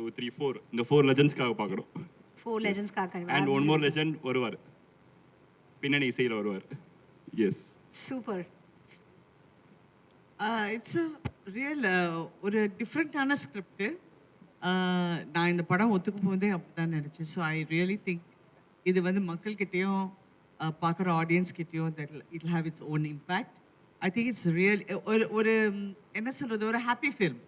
2, 3, 4 இந்த 4 லெஜண்ட்ஸ்க்காக பார்க்குறோம். 4 லெஜண்ட்ஸ்க்காக. அண்ட் ஒன் மோர் லெஜண்ட் வருவார், பின்னணி இசையில் வருவார். Yes, super. It's a real ஒரு டிஃப்ரெண்ட்டான ஸ்கிரிப்ட். நான் இந்த படம் ஒத்துக்கும் போதே அப்படி தான் நினச்சேன். ஸோ ஐ ரியலி திங்க் இது வந்து மக்கள்கிட்டயும் பார்க்குற ஆடியன்ஸ்கிட்டயும் that it have its own impact. I think it's real ஒரு ஒரு என்ன சொல்கிறது, ஒரு ஹாப்பி ஃபில்ம்.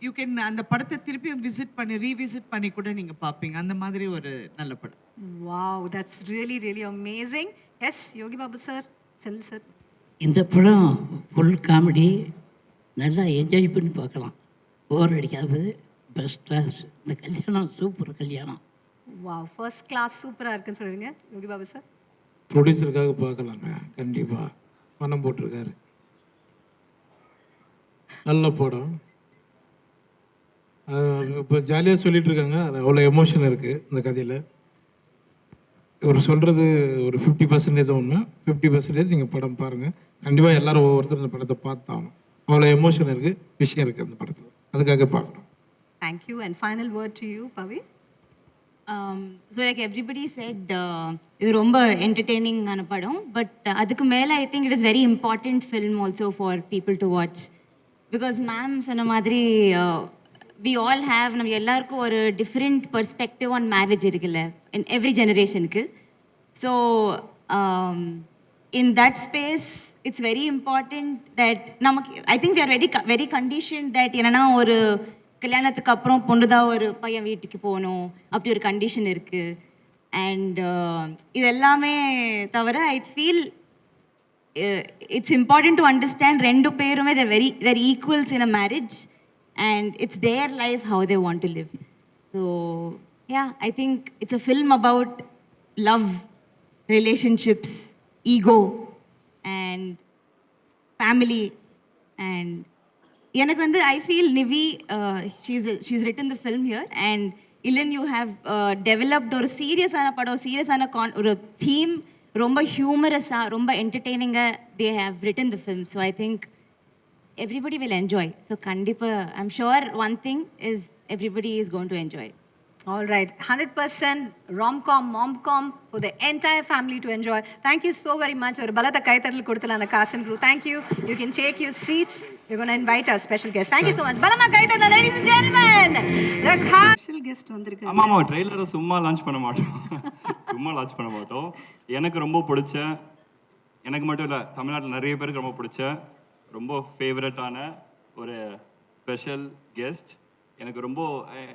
யூ கேன் அந்த படத்தை திருப்பியும் விசிட் பண்ணி ரீவிசிட் பண்ணி கூட நீங்கள் பார்ப்பீங்க. அந்த மாதிரி ஒரு நல்ல படம். Wow, that's really really amazing. Yes Yogi Babu sir, Senthil sir. இந்த படம் ஃபுல் காமெடி, நல்லா என்ஜாய் பண்ணி பார்க்கலாம், போர் அடிக்காது, பெஸ்ட் கிளாஸ். இந்த கல்யாணம் சூப்பர் கல்யாணம். வாவ், ஃபர்ஸ்ட் கிளாஸ் சூப்பராக இருக்குன்னு சொல்லுவீங்க யோகி பாபு சார்? ப்ரொடியூசருக்காக பார்க்கலாங்க, கண்டிப்பாக பணம் போட்டிருக்காரு. நல்ல படம். இப்போ ஜாலியாக சொல்லிட்டு இருக்காங்க, அது அவ்வளோ எமோஷன் இருக்குது இந்த கதையில். இவர் சொல்கிறது ஒரு 50% ஒன்று, 50% நீங்கள் படம் பாருங்கள். கண்டிப்பாக எல்லாரும் ஒவ்வொருத்தரும் இந்த படத்தை பார்த்தாகணும். அவ்வளோ எமோஷன் இருக்குது, விஷயம் இருக்குது அந்த படத்தில், அதுக்காக பார்க்கணும். Thank you. And final word to you Pavi. So like everybody set, இது ரொம்ப என்டர்டெய்னிங்கான படம். பட் அதுக்கு மேலே I think it is very important film also for people to watch. Because ma'am சொன்ன மாதிரி வி ஆல் ஹேவ், நம்ம எல்லாருக்கும் ஒரு டிஃப்ரெண்ட் பெர்ஸ்பெக்டிவ் ஆன் மேரேஜ் இருக்குல்ல, இன் எவ்ரி ஜெனரேஷனுக்கு. So in that space it's very important that நமக்கு, I think we are very condition that என்னென்னா ஒரு கல்யாணத்துக்கு அப்புறம் பொண்ணு தான் ஒரு பையன் வீட்டுக்கு போகணும், அப்படி ஒரு கண்டிஷன் இருக்குது. அண்ட் இது எல்லாமே தவிர I feel it's important to understand ரெண்டு பேருமே they're equals in a marriage and it's their life how they want to live. So yeah, I think it's a film about love, relationships, ego and family. And எனக்கு வந்து I feel Nivi, she's written the film here and Ilan, you have developed ஒரு சீரியஸான படம், சீரியஸான ஒரு theme, ரொம்ப ஹியூமரஸாக, ரொம்ப என்டர்டெய்னிங்காக they have written the film. So I think everybody will enjoy. So கண்டிப்பாக I'm sure one thing is everybody is going to enjoy. All right, 100% rom-com, mom-com for the entire family to enjoy. Thank you so very much. ஒரு பலத்த கைத்தட்டல் கொடுத்தல அந்த cast and crew. Thank you. You can take your seats. We're going to invite our special guest. Thank you so much. பலமா கைத்தட்டல், ladies and gentlemen. The special guest வந்திருக்காங்க. ஆமாம், ட்ரெய்லரை சும்மா லான்ச் பண்ண மாட்டோம். சும்மா லான்ச் பண்ண மாட்டோம். எனக்கு ரொம்ப பிடிச்ச, எனக்கு மட்டும் இல்லை, தமிழ்நாட்டில் நிறைய பேருக்கு ரொம்ப பிடிச்ச, ரொம்ப ஃபேவரட்டான ஒரு ஸ்பெஷல் கெஸ்ட். எனக்கு ரொம்ப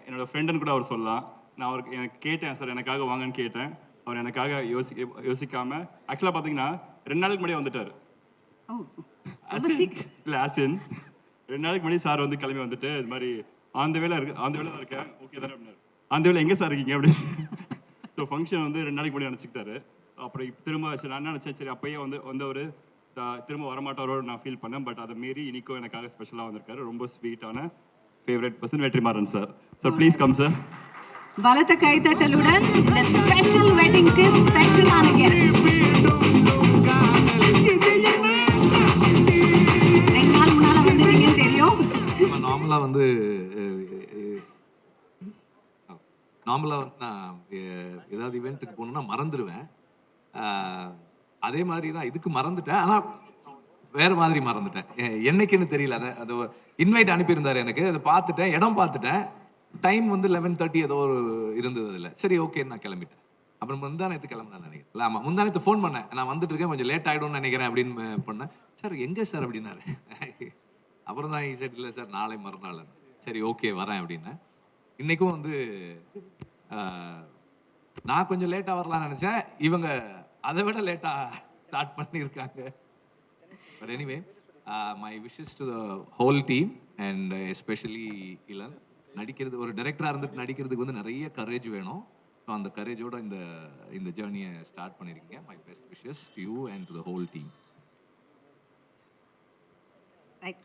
என்னோடய ஃப்ரெண்டுன்னு கூட அவர் சொல்லலாம். நான் அவருக்கு எனக்கு கேட்டேன், சார் எனக்காக வாங்கன்னு கேட்டேன். அவர் எனக்காக யோசிக்காமல், ஆக்சுவலாக பார்த்தீங்கன்னா 2 நாளுக்கு முன்னாடியே வந்துட்டார். இல்லை ஆசின் 2 நாளைக்கு முன்னாடி சார் வந்து கிளம்பி வந்துட்டு, இது மாதிரி ஆந்த வேலை தான் இருக்கேன், ஓகே தானே அப்படின்னாரு. ஆந்த வேலை எங்கே சார் இருக்கீங்க அப்படின்னு. ஸோ ஃபங்க்ஷன் வந்து 2 நாளைக்கு முன்னாடி நினச்சிக்கிட்டாரு. அப்புறம் திரும்ப சரி நான் நினச்சேன், சரி அப்பயே வந்தவர் திரும்ப வரமாட்டாரோ நான் ஃபீல் பண்ணேன். பட் அதை மீறி இன்னைக்கும் எனக்காக ஸ்பெஷலாக வந்திருக்காரு. ரொம்ப ஸ்வீட்டான favourite person Vetrimaaran sir. So please come sir. பலத்த கைத்தட்டலுடன் இந்த ஸ்பெஷல் வெட்டிங்க்கு ஸ்பெஷலான கெஸ்ட். 2 நாள் முன்னால வந்துட்டீங்கன்னு தெரியும். நார்மலாக நான் ஏதாவது இவெண்ட்டுக்கு போகணுன்னா மறந்துடுவேன். அதே மாதிரி தான் இதுக்கு மறந்துட்டேன், ஆனால் வேறு மாதிரி மறந்துட்டேன். என்னைக்குன்னு தெரியல. அது இன்வைட் அனுப்பியிருந்தார் எனக்கு, அதை பார்த்துட்டேன், இடம் பார்த்துட்டேன். டைம் வந்து 11:30 ஏதோ ஒரு இருந்தது அதில். சரி ஓகேன்னு நான் கிளம்பிட்டேன். அப்புறம் முந்தானத்து கிளம்புனேன் நினைக்கிறேன். இல்லை ஆமாம், முந்தானத்து ஃபோன் பண்ணேன், நான் வந்துட்டு இருக்கேன், கொஞ்சம் லேட் ஆகிடும்னு நினைக்கிறேன் அப்படின்னு பண்ணேன். சார் எங்கே சார் அப்படின்னாரு. அப்புறம் தான் சரி இல்லை சார் நாளை மறுநாள். சரி ஓகே வரேன் அப்படின்னேன். இன்றைக்கும் வந்து நான் கொஞ்சம் லேட்டாக வரலாம்னு நினச்சேன், இவங்க அதை விட லேட்டாக ஸ்டார்ட் பண்ணியிருக்காங்க. But anyway my wishes to the whole team and especially Ilan. நடிக்கிறது, ஒரு டைரக்டராக இருந்துட்டு நடிக்கிறதுக்கு வந்து நிறைய கரேஜ் வேணும். ஸோ அந்த கரேஜோட இந்த ஜேர்னியை ஸ்டார்ட் பண்ணியிருக்கீங்க. My best wishes to you and to the whole team. Right.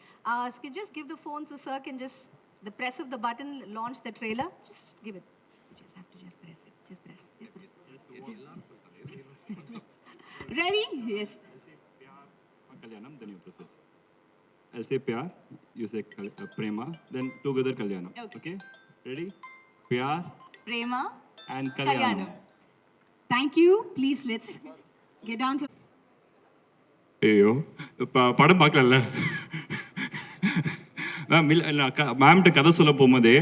Just give the phone so sir can just, the press of the button, launch the trailer. Just give it. You just have to just press it. Just press. Ready? Yes. Kalyanam, then you process. I'll say pyar, you say prema, then together kalyanam. Okay? Ready? பியார் பிரேமா and கல்யாணம். Thank you. Please, let's get down from. ஐயோ படம் பார்க்கல ma'am. இல்லை மேம்கிட்ட கதை சொல்ல போகும்போதே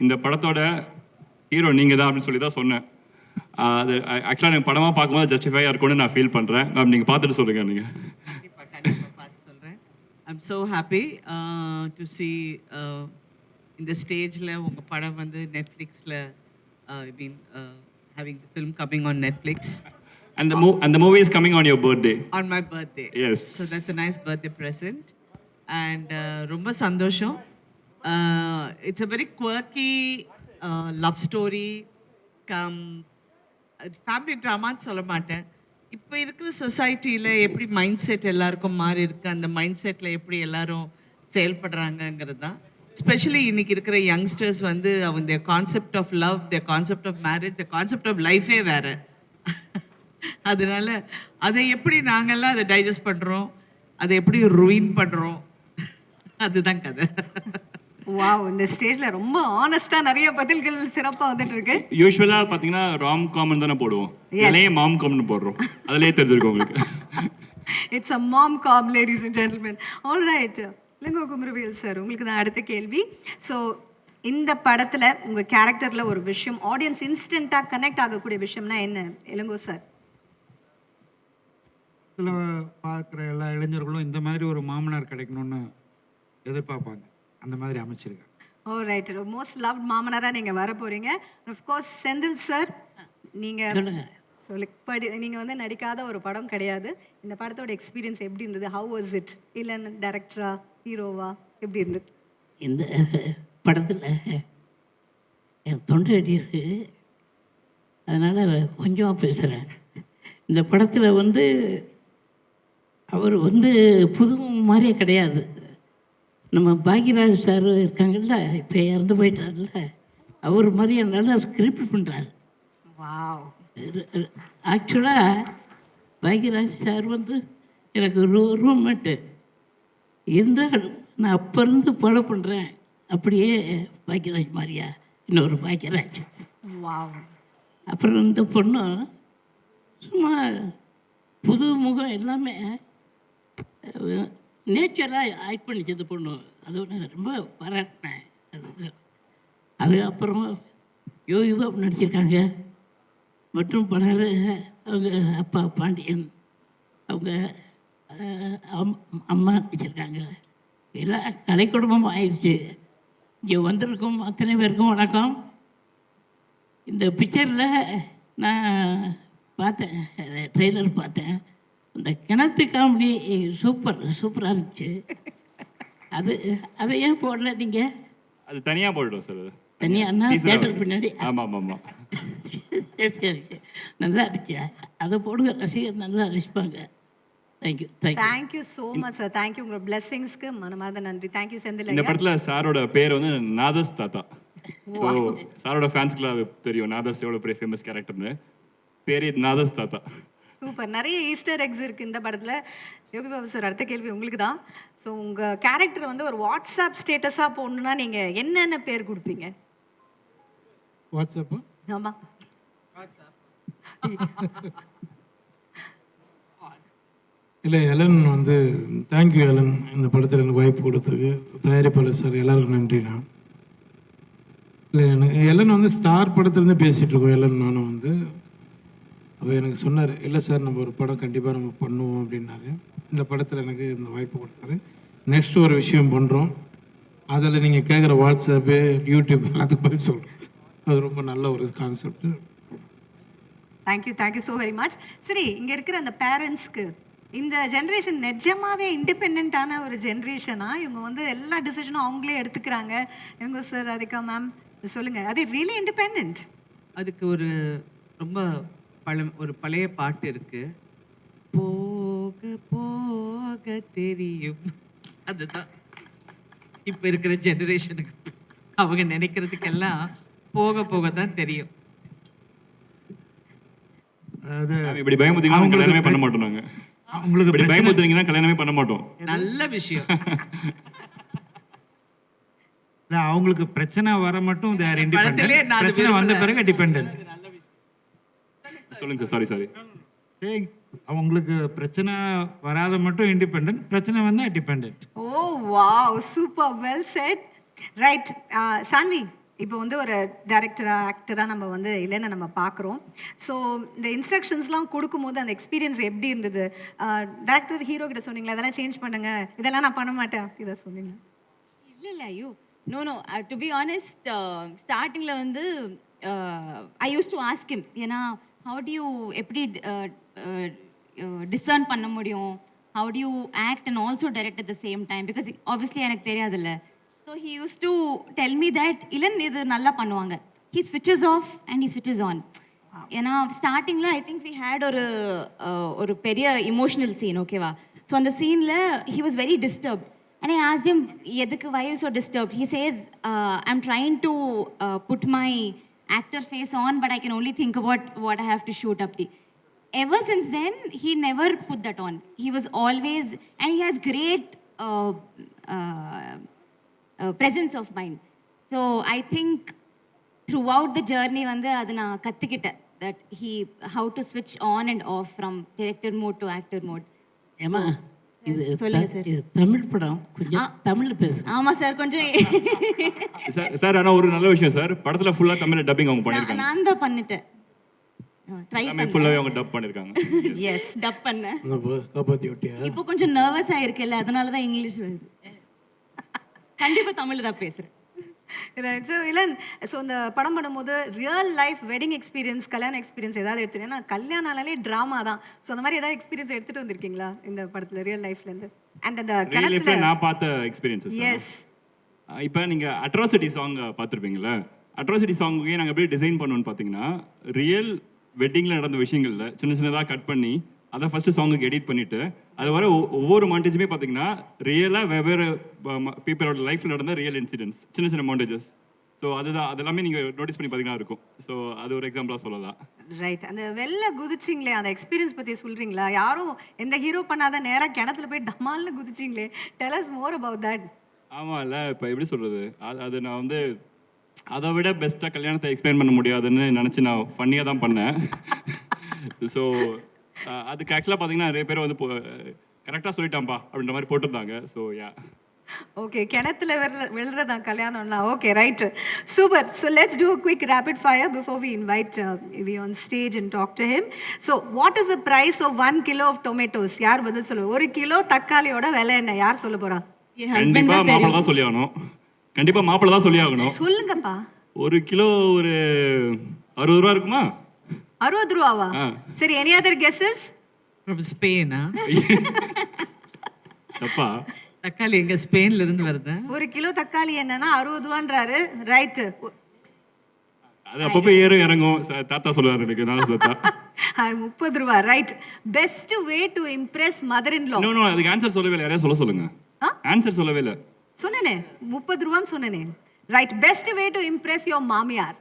இந்த படத்தோட ஹீரோ நீங்கள் தான் அப்படின்னு சொல்லி தான் சொன்னேன். அது ஆக்சுவலாக எனக்கு படமாக பார்க்கும்போது ஜஸ்டிஃபையாக இருக்கும்னு நான் ஃபீல் பண்ணுறேன். மேம் நீங்கள் பார்த்துட்டு சொல்லுங்கள். நீங்கள் கண்டிப்பாக பார்த்து சொல்கிறேன். I'm so happy to see இந்த ஸ்டேஜில் உங்கள் படம் வந்து நெட்ஃப்ளிக்ஸில் I mean having the film coming on Netflix. And the movie is coming on your birthday. On my birthday. Yes. So that's a nice birthday present. And ரொம்ப சந்தோஷம். It's a very quirky love story. Family ட்ராமான்னு சொல்ல மாட்டேன். இப்போ இருக்கிற சொசைட்டியில் எப்படி mind set எல்லாருக்கும் மாறி இருக்கு, அந்த மைண்ட் செட்டில் எப்படி எல்லாரும் செயல்படுறாங்கங்கிறது தான். ஸ்பெஷலி இன்னைக்கு இருக்கிற யங்ஸ்டர்ஸ் வந்து அவங்க concept of love, the concept of marriage, the concept of லைஃபே வேறு. அதனால அதை எப்படி நாங்கள்லாம் அதை டைஜஸ்ட் பண்ணுறோம், அதை எப்படி ரூயின் பண்ணுறோம், அதுதான் கதை. வாவ், இந்த ஸ்டேஜ்ல ரொம்ப ஆனஸ்டா நிறைய பதில்கள் சிறப்பா வந்துட்டு இருக்கு. யூஸ்வலா பாத்தீங்கன்னா ராம் காம்னு தானே போடுவோம், இல்லையே மாம் காம்னு போடுறோம். அதுலயே தெரிஞ்சிருக்கும் உங்களுக்கு. It's a mom com, ladies and gentlemen. All right, Ilango Kumaravel sir, உங்களுக்கு தான் அடுத்த கேள்வி. ஸோ இந்த படத்துல உங்க கேரக்டர்ல ஒரு விஷயம் ஆடியன்ஸ் இன்ஸ்டன்ட்டா கனெக்ட் ஆகக்கூடிய விஷயம்னா என்ன இளங்கோ சார்? இதில் பார்க்குற எல்லா இளைஞர்களும் இந்த மாதிரி ஒரு மாமனார் கிடைக்கணும்னு எதிர்பார்ப்பாங்க. அந்த மாதிரி அமைச்சிருக்காங்க. All right, மோஸ்ட் லவ்ட் மாமனாரா நீங்க வர போறீங்க. ஆஃப் கோர்ஸ் செந்தில் சார், நீங்க நீங்க வந்து நடிக்காத ஒரு படம் கிடையாது. இந்த படத்தோட எக்ஸ்பீரியன்ஸ் எப்படி இருந்தது? How was it? இல்ல டைரக்டரா, ஹீரோவா, எப்படி இருந்தது? இந்த படத்தில் என் தொண்டை அடி இருக்கு, அதனால் கொஞ்சம் பேசுகிறேன். இந்த படத்தில் வந்து அவர் வந்து புது மாதிரியே கிடையாது. நம்ம பாக்யராஜ் சார் இருக்காங்கல்ல, இப்போ இறந்து போயிட்டார்ல, அவர் மாதிரியே நல்லா ஸ்கிரிப்ட் பண்ணுறாரு. வாவ். ஆக்சுவலாக பாக்யராஜ் சார் வந்து எனக்கு ரூம்மேட்டு இருந்தாலும் நான் அப்போ இருந்து ஃபாலோ பண்ணுறேன். அப்படியே பாக்யராஜ் மாதிரியா இன்னொரு பாக்யராஜ். வாவ். அப்புறம் இந்த பொண்ணு சும்மா புது முகம் எல்லாமே நேச்சுரலாக ஆக்ட் பண்ணிச்சு இந்த பொண்ணு. அது ஒன்று ரொம்ப பாராட்டினேன். அது அப்புறம் யோகிபா நடிச்சிருக்காங்க. மற்றும் பலர் அவங்க அப்பா பாண்டியன், அவங்க அம்மா நடிச்சிருக்காங்க. எல்லாம் கலை குடும்பம் ஆயிடுச்சு. இங்கே வந்திருக்கும் அத்தனை பேருக்கும் வணக்கம். இந்த பிக்சரில் நான் பார்த்தேன், ட்ரெய்லர் பார்த்தேன். இந்த கிணத்து காமெடி சூப்பராக இருந்துச்சு. அதை ஏன் போடல நீங்கள்? அது தனியாக போயிடும் சார். தனியானா தேட்டர் பின்னாடி? ஆமாம் ஆமாம். சரி, நல்லா இருந்துச்சு. அதை போடுங்க, ரசிகர் நல்லா ரசிப்பாங்க. Thank you thank you so much sir. Thank you, உங்களோட பிளெஸிங்ஸ்க்கு மனமார்ந்த நன்றி. தேங்க்யூ செந்தில். இந்த படத்தில் சாரோட பேர் வந்து நாதஸ் தாத்தா. ஸோ சாரோட ஃபேன்ஸ்க்குலாம் தெரியும் நாதஸ் எவ்வளோ பெரிய ஃபேமஸ் கேரக்டர்னு. பேர் நாதஸ் தாத்தா. சூப்பர். நிறைய ஈஸ்டர் எக்ஸ் இருக்கு இந்த படத்துல. யோகி பாபு சார், அடுத்த கேள்வி உங்களுக்கு தான். ஸோ உங்க கேரக்டர் வந்து ஒரு வாட்ஸ்அப் ஸ்டேட்டஸா போடணும்னா நீங்க என்னென்ன பேர் கொடுப்பீங்க? வாட்ஸ்அப்பா? ஆமா. இல்லை, எலன் வந்து தேங்க்யூ எலன், இந்த படத்தில் எனக்கு வாய்ப்பு கொடுத்தது. தயாரிப்பாளர் சார் எல்லாருக்கும் நன்றிண்ணா. இல்லை, எனக்கு எலன் வந்து ஸ்டார் படத்துலேருந்து பேசிகிட்டு இருக்கோம். எலன் நானும் வந்து அவர் எனக்கு சொன்னார், இல்லை சார் நம்ம ஒரு படம் கண்டிப்பாக நம்ம பண்ணுவோம் அப்படின்னாரு. இந்த படத்தில் எனக்கு இந்த வாய்ப்பு கொடுத்தாரு. நெக்ஸ்ட் ஒரு விஷயம் பண்ணுறோம், அதில் நீங்கள் கேட்குற வாட்ஸ்அப்பு, யூடியூப் எல்லாத்துக்கும் போய் சொல்கிறோம். அது ரொம்ப நல்ல ஒரு concept. Thank you so very much. சரி, இங்கே இருக்கிற அந்த பேரண்ட்ஸ்க்கு இந்த ஜென்ரேஷன் நிஜமாவே இண்டிபெண்ட்டான ஒரு ஜென்ரேஷனா? இவங்க வந்து எல்லா டிசிஷனும் அவங்களே எடுத்துக்கிறாங்க. இவங்க சார், ராதிகா மேம் சொல்லுங்கள், அது ரியலி இண்டிபெண்ட்? அதுக்கு ஒரு ரொம்ப ஒரு பழைய பாட்டு இருக்கு, போக போக தெரியும். அதுதான் இப்போ இருக்கிற ஜெனரேஷனுக்கு. அவங்க நினைக்கிறதுக்கெல்லாம் போக போக தான் தெரியும். அதாவது இப்படி பயமுறுத்தீங்கன்னா கல்யாணமே பண்ண மாட்டோம். நாங்கள் உங்களுக்கு இப்படி பயமுறுத்துறீங்கன்னா கல்யாணமே பண்ண மாட்டோம். நல்ல விஷயம். இல்லை அவங்களுக்கு பிரச்சனை வர மட்டும் they are independent. படத்திலே நான் அது பிரச்சனை வந்த விரும்பல. பிறகு டிபெண்டன்ட். சொல்லுங்க சார், சாரி சரி, அவங்களுக்கு பிரச்சனை வராத மட்டும் இண்டிபெண்டன்ட், பிரச்சனை வந்தால் டிபெண்டன்ட். ஓ wow, super, well set. Right, Saanvi, இப்போ வந்து ஒரு டைரக்டராக ஆக்டராக நம்ம வந்து இல்லைன்னு நம்ம பார்க்குறோம். ஸோ இந்த இன்ஸ்ட்ரக்ஷன்ஸ்லாம் கொடுக்கும்போது அந்த எக்ஸ்பீரியன்ஸ் எப்படி இருந்தது? டேரக்டர் ஹீரோ கிட்ட சொன்னீங்களா இதெல்லாம் சேஞ்ச் பண்ணுங்க, இதெல்லாம் நான் பண்ண மாட்டேன், இதை சொன்னீங்க? இல்லை ஐயோ நோ டு பி ஆனஸ்ட் ஸ்டார்டிங்கில் வந்து ஐ யூஸ் டு ஆஸ்க் ஹிம், ஏன்னா ஹவு டு யூ எப்படி டிசர்ன் பண்ண முடியும், how to you act and also direct at the same time, because obviously எனக்கு தெரியாதுல்ல. So he use to tell me that இல்லன் இது நல்லா பண்ணுவாங்க, he ஸ்விட்சஸ் of and he ஸ்விட்சஸ் on. ஏன்னா ஸ்டார்டிங்கில் ஐ திங்க் வி ஹேட் ஒரு பெரிய இமோஷனல் சீன், ஓகேவா? ஸோ அந்த சீனில் he was very disturbed. And I asked him, "Yedukku why you so disturbed?" He says, "I'm trying to put my actor face on, but I can only think about what I have to shoot up to." Ever since then, he never put that on. He was always, and he has great presence of mind. So I think throughout the journey, வந்து அது நான் கத்துக்கிட்டேன் that how to switch on and off from director mode to actor mode. ஏமா இது சொல்லுங்க sir. இது தமிழ் படம், கொஞ்சம் தமிழ்ல பேசு. ஆமா சார், கொஞ்சம் சார். ஆனால் ஒரு நல்ல விஷயம் சார், படத்தில் ஃபுல்லாக தமிழ் டப்பிங் அவங்க பண்ணியிருக்காங்க. நான் தான் பண்ணிட்டேன், ட்ரை எல்லாமே ஃபுல்லாகவே அவங்க டப் பண்ணியிருக்காங்க. எஸ், டப் பண்ணேன். காப்பாற்றி விட்டியா? இப்போ கொஞ்சம் நர்வஸ் ஆயிருக்கல, அதனால தான் இங்கிலீஷ் வருது. கண்டிப்பா தமிழ் தான் பேசுறேன். ரைட். ஸோ இளன், ஸோ இந்த படம் பண்ணும்போது ரியல் லைஃப் வெட்டிங் எக்ஸ்பீரியன்ஸ், கல்யாண எக்ஸ்பீரியன்ஸ் ஏதாவது எடுத்துட்டு, ஏன்னா கல்யாணாலே ட்ராமா தான். ஸோ அந்த மாதிரி ஏதாவது எக்ஸ்பீரியன்ஸ் எடுத்துட்டு வந்திருக்கீங்களா இந்த படத்தில் ரியல் லைஃப்லேருந்து? அண்ட் அந்த ரியல் லைஃப்ல கிணத்துல. நான் பார்த்த எக்ஸ்பீரியன்ஸஸ். எஸ். இப்போ நீங்கள் அட்ராசிட்டி சாங் பார்த்துருப்பீங்களா? அட்ராசிட்டி சாங்குக்கே நாங்கள் எப்படி டிசைன் பண்ணோன்னு பார்த்தீங்கன்னா, ரியல் வெட்டிங்கில் நடந்த விஷயங்கள்ல சின்ன சின்னதாக கட் பண்ணி அதை ஃபஸ்ட்டு சாங்குக்கு எடிட் பண்ணிவிட்டு அது வர ஒவ்வொரு மாண்டேஜுமே பார்த்தீங்கன்னா ரியலாக வெவ்வேறு பீப்புளோட லைஃப்பில் நடந்த ரியல் இன்சிடென்ட்ஸ், சின்ன சின்ன மாண்டேஜஸ். ஸோ அதுதான், அதெல்லாமே நீங்கள் நோட்டீஸ் பண்ணி பார்த்தீங்கன்னா இருக்கும். ஸோ அது ஒரு எக்ஸாம்பிளாக சொல்லலாம். ரைட். அந்த வெளில குதிச்சிங்களே, அந்த எக்ஸ்பீரியன்ஸ் பற்றி சொல்கிறீங்களா? யாரும் எந்த ஹீரோ பண்ணாத நேராக கிணத்துல போய் டமால்னு குதிச்சிங்களே, tell us more about that. ஆமாம், இல்லை இப்போ எப்படி சொல்கிறது, அது நான் வந்து அதை விட பெஸ்ட்டாக கல்யாணத்தை எக்ஸ்பிளைன் பண்ண முடியாதுன்னு நினச்சி நான் ஃபன்னியாக தான் பண்ணேன். ஸோ அதுக்கு ஆக்சுவலாக பார்த்தீங்கன்னா நிறைய பேர் வந்து கரெக்டாக சொல்லிட்டான்ப்பா அப்படின்ற மாதிரி போட்டிருந்தாங்க. ஸோ யா, ஓகே, கிணத்துல விழுறதான் கல்யாணம்னா. Okay, right, super. So let's do a quick rapid fire before we invite we on stage and talk to him. So what is the price of 1 kilo of tomatoes? யார் பதில் சொல்லுவோம்? 1 kilo தக்காளியோட விலை என்ன? யார் சொல்ல போறா? கண்டிப்பாக மாப்பிள்ளை தான் சொல்லி ஆகணும். கண்டிப்பாக மாப்பிள்ளை தான் சொல்லி ஆகணும். சொல்லுங்கப்பா. 1 கிலோ ஒரு 60 ரூபா இருக்குமா? 60 ரூபாவா? சரி, any other guesses? From Spain, தப்பா? தக்காளி எங்க ஸ்பெயின்ல இருந்து வருது. 1 கிலோ தக்காளி என்னன்னா 60 ரூபான்றாரு. ரைட். அது அப்பப்போ ஏறும் இறங்கும். தாத்தா சொல்லுவார் எனக்கு, நான் தாத்தா. 30 ரூபா. Right. Best way to impress mother in law. No, அதுக்கு ஆன்சர் சொல்லவே இல்லை. யாரையா சொல்லுங்க. ஆன்சர் சொல்லவே இல்லை. சொன்னேனே 30 ரூபான்னு சொன்னேனே. Right. Best way to Impress your மாமியார்.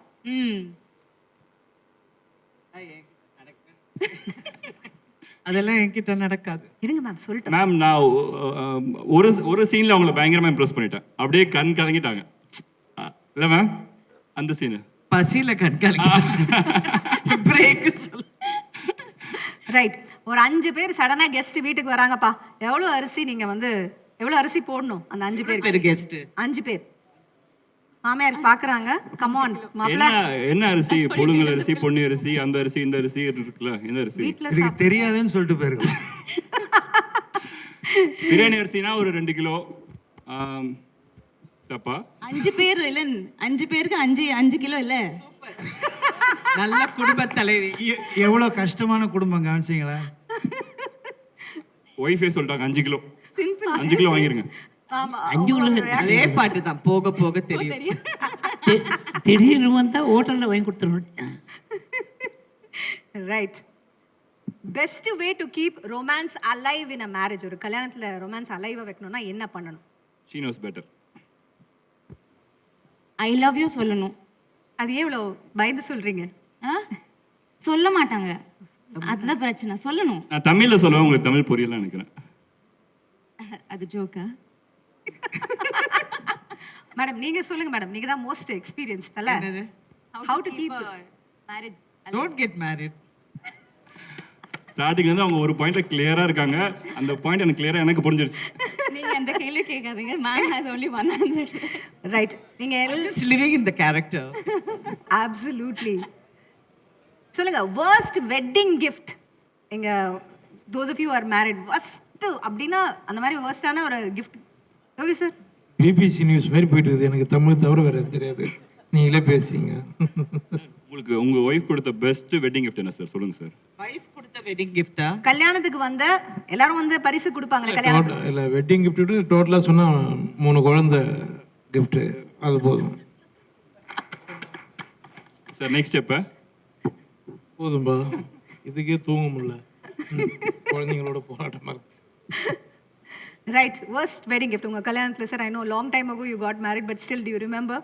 அதெல்லாம் என்கிட்ட நடக்காது. இருங்க மேம், சொல்லிட்டேன். மேம், நான் ஒரு சீனில் அவங்கள பயங்கரமாக இம்ப்ரெஸ் பண்ணிட்டேன். அப்படியே கண் கலங்கிட்டாங்க. இல்லை மேம், அந்த சீனு பசியில கண்காலி பிரேக் சொல்ல. ரைட். ஒரு 5 பேர் சடனா கெஸ்ட் வீட்டுக்கு வராங்கப்பா, எவ்வளவு அரிசி நீங்க வந்து எவ்வளவு அரிசி போடணும் அந்த 5 பேருக்கு? கெஸ்ட் 5 பேர் மாமியார் பாக்குறாங்க. கம் ஆன் மாப்ள. என்ன அரிசி? புழுங்கல் அரிசி, பொன்னி அரிசி, அந்த அரிசி, இந்த அரிசி இருக்குல்ல, இந்த அரிசி வீட்ல இதுக்கு தெரியாதுன்னு சொல்லிட்டு போயிருக்கோம். பிரியாணி அரிசினா ஒரு 2 கிலோ. தப்பா? 5 பேர் இல்ல, 5 பேருக்கு 5 கிலோ இல்ல. நல்ல குடும்ப தலைவி. எவ்வளவு கஷ்டமான குடும்பம் கவனிச்சிங்களா? ஒய்ஃபே சொல்லிட்டாங்க 5 கிலோ. சிம்பிள். 5 கிலோ வாங்கிருங்க. ஆமா, 5 கிலோ அதே பாட்டு தான், போக போக தெரியும். திடீர்னு வந்தால் ஹோட்டலில் வாங்கி கொடுத்துருவேன். Right. Best way to keep romance alive in a marriage. ஒரு கல்யாணத்துல ரொமான்ஸ் அலைவா வைக்கணும்னா என்ன பண்ணணும்? She knows better. I love you சொல்லணும். அது எவ்வளோ பயந்து சொல்றீங்க? சொல்ல மாட்டாங்க, அதுதான் பிரச்சனை. சொல்லணும். நான் தமிழ்ல சொல்லுவேன், உங்களுக்கு தமிழ் புரியல நினைக்கிறேன். அது ஜோக்கா? மேடம் நீங்க சொல்லுங்க மேடம், நீங்க தான் மோஸ்ட் எக்ஸ்பீரியன்ஸ் தல. என்னது? How to keep marriage Don't get married. ஸ்டார்டிங்ல இருந்து அவங்க ஒரு பாயிண்ட்ல கிளியரா இருக்காங்க. அந்த பாயிண்ட் எனக்கு கிளியரா எனக்கு புரிஞ்சிருச்சு. நீங்க அந்த கேள்வி கேட்காதீங்க. Ma'am has only one answer. Right. நீங்க Just living in the character. absolutely சொல்லுங்க worst wedding gift. எங்க those of you who are married, worst அப்படினா அந்த மாதிரி worst-ஆன ஒரு gift. Okay sir. BBC news மாதிரி போயிட்டு இருக்குது. எனக்கு தமிழ் தவிர வேறு தெரியாது. நீங்களே பேசிங்க. உங்களுக்கு உங்க ஒய்ஃப் கொடுத்த பெஸ்ட் வெட்டிங் கிஃப்ட் என்ன சார்? சொல்லுங்க சார். Wife கொடுத்த wedding gift-ஆ? கல்யாணத்துக்கு வந்த எல்லாரும் வந்து பரிசு கொடுப்பாங்களே கல்யாணம். இல்லை வெட்டிங் கிஃப்ட் டோட்டலாக சொன்னால் 3 குழந்தை கிஃப்ட்டு அது போதும். சார் நெக்ஸ்ட் ஸ்டெப் போதும்பா, இதுக்கே தூங்க முடியல. குழந்தைங்களோட போராட்டமாக இருக்குது. Right, worst wedding gift. உங்க கல்யாணத்துல sir, I know long time ago you got married, but still do you remember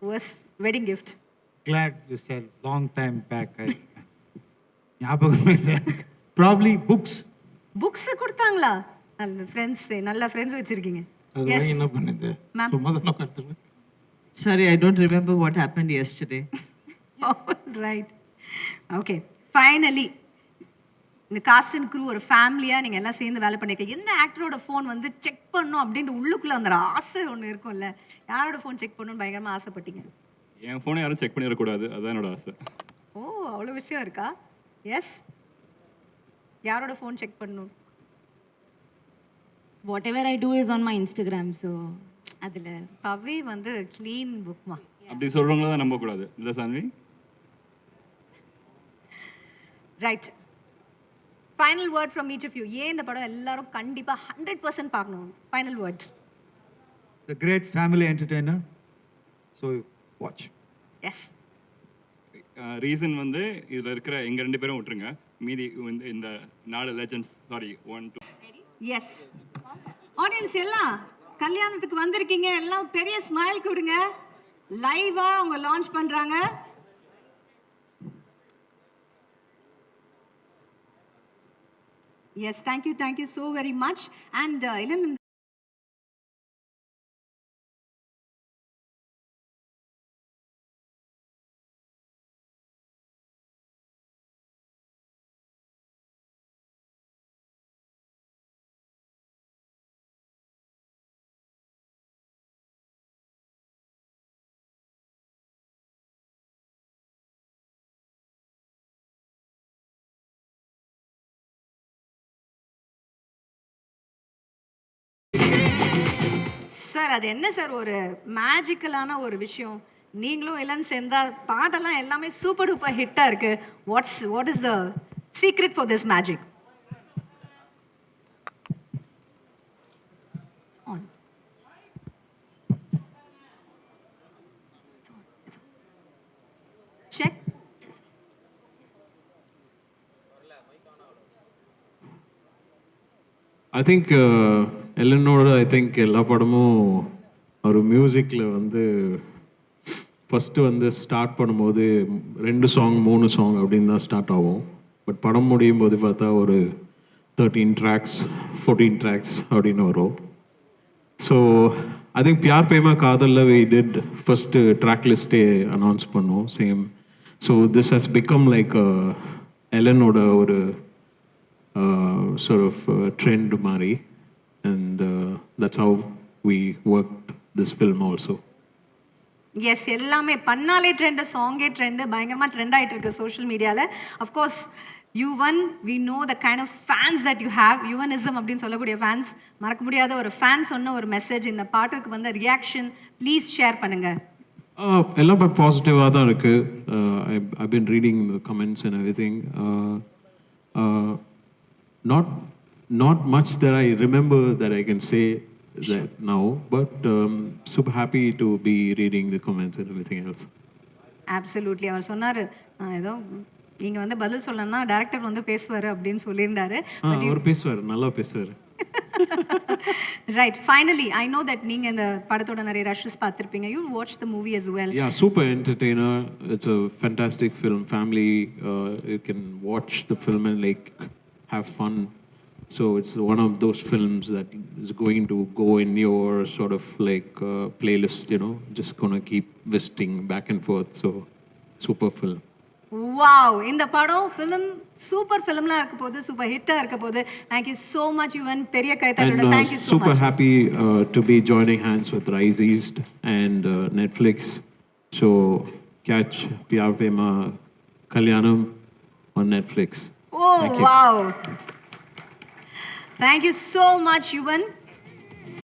worst wedding gift? Glad you said long time back. ஞாபகமே இல்லை. Probably books. Books கொடுத்தாங்களா? நல்ல ஃப்ரெண்ட்ஸ், நல்ல friends வச்சிருக்கீங்க. அது வாங்கி என்ன பண்ணுது? Ma'am. சும்மா தான் உட்காந்துருவேன். Sorry, I don't remember what happened yesterday. All right. Okay, finally இந்த காஸ்ட் அண்ட் க்ரூ ஒரு ஃபேமிலியா நீங்க எல்லாம் சேர்ந்து வேலை பண்ணிருக்கீங்க. எந்த ஆக்டரோட ஃபோன் வந்து செக் பண்ணணும் அப்படின்ட்டு உள்ளுக்குள்ள அந்த ஆசை ஒன்று இருக்கும்ல, யாரோட ஃபோன் செக் பண்ணணும்னு பயங்கரமா ஆசைப்பட்டீங்க? என் ஃபோனை யாரும் செக் பண்ணிடக்கூடாது, அதுதான் என்னோட ஆசை. ஓ, அவ்வளோ விஷயம் இருக்கா? எஸ், யாரோட ஃபோன் செக் பண்ணணும்? Whatever I do is on my Instagram, so அதுல பவி வந்து க்ளீன் புக்மா. அப்படி சொல்றவங்கள தான் நம்பக்கூடாது இல்லை Saanvi? Right, final word from each of you. ஏன் இந்த படம் எல்லாரும் கண்டிப்பா 100% பார்க்கணும்? Final word. The great family entertainer. So watch. Yes. Reason வந்து இதில் இருக்கிற எங்கள் 2 பேரும் விட்டுருங்க, மீதி இந்த 4 லெஜண்ட்ஸ், சாரி 1 2. எஸ், ஆடியன்ஸ் எல்லாம் கல்யாணத்துக்கு வந்திருக்கீங்க, எல்லாம் பெரிய ஸ்மைல் கொடுங்க. லைவா அவங்க லான்ச் பண்றாங்க. Yes, thank you so very much. And Ilan, sir அது என்ன சார் ஒரு மேஜிக்கலான ஒரு விஷயம். நீங்களும் எல்லாம் சேர்ந்தா பாட்டெல்லாம் எல்லாமே சூப்பர் டூப்பர் ஹிட்டா இருக்கு. What is the secret for this magic? Check. I think எல்லனோட எல்லா படமும் ஒரு மியூசிக்கில் வந்து ஃபஸ்ட்டு வந்து ஸ்டார்ட் பண்ணும்போது 2 சாங் 3 சாங் அப்படின்னு தான் ஸ்டார்ட் ஆகும். பட் படம் முடியும் போது பார்த்தா ஒரு 13 ட்ராக்ஸ் 14 ட்ராக்ஸ் அப்படின்னு வரும். So I think Pyaar Prema காதலில் வி டிட் ஃபஸ்ட்டு ட்ராக் லிஸ்ட்டே அனௌன்ஸ் பண்ணோம் same. So this has become like எலனோட ஒரு sort of trend mari, and that's how we worked this film also. Yes, எல்லாமே பண்ணாலே ட்ரெண்ட், சாங்கே ட்ரெண்ட், பயங்கரமா ட்ரெண்ட் ஆயிட்டு இருக்கு சோஷியல் மீடியால. of course Yuvan, we know the kind of fans that you have. யுவனிசம் அப்படின்னு சொல்லக்கூடிய ஃபேன்ஸ், மறக்க முடியாத ஒரு ஃபேன் சொன்ன ஒரு மெசேஜ், இந்த பாட்டுக்கு வந்த ரியாக்ஷன் ப்ளீஸ் ஷேர் பண்ணுங்க. எல்லாம் பாசிட்டிவாக தான் இருக்குது. I've been reading the comments and everything. Not much that I remember that I can say that now, but super happy to be reading the comments and everything else. Absolutely. அவர் சொன்னாரு, ஏதோ நீங்க வந்து பதில் சொல்லணும்னா டைரக்டர் வந்து பேசுவாரு அப்படின்னு சொல்லியிருந்தாரு. அவர் பேசுவார், நல்லா பேசுவார். Right, finally I know that நீங்க இந்த படத்தோட நிறைய ரஷஸ் பார்த்திருப்பீங்க. You watched the movie as well. Yeah, super entertainer. It's a fantastic film. Family, you can watch the film and like have fun. So it's one of those films that is going to go in your sort of like playlist, you know, just gonna keep visiting back and forth. So super film. Wow இந்த படம் film super ஃபிலிம்லாம் இருக்க போகுது super ஹிட்டா இருக்க போகுது thank you so much Yuvan பெரிய And கைத்தட்டோட thank you so super much happy to be joining hands with Rise East and Netflix. So catch Pyar Prema Kalyanam on Netflix. O wow thank you so much Yuvan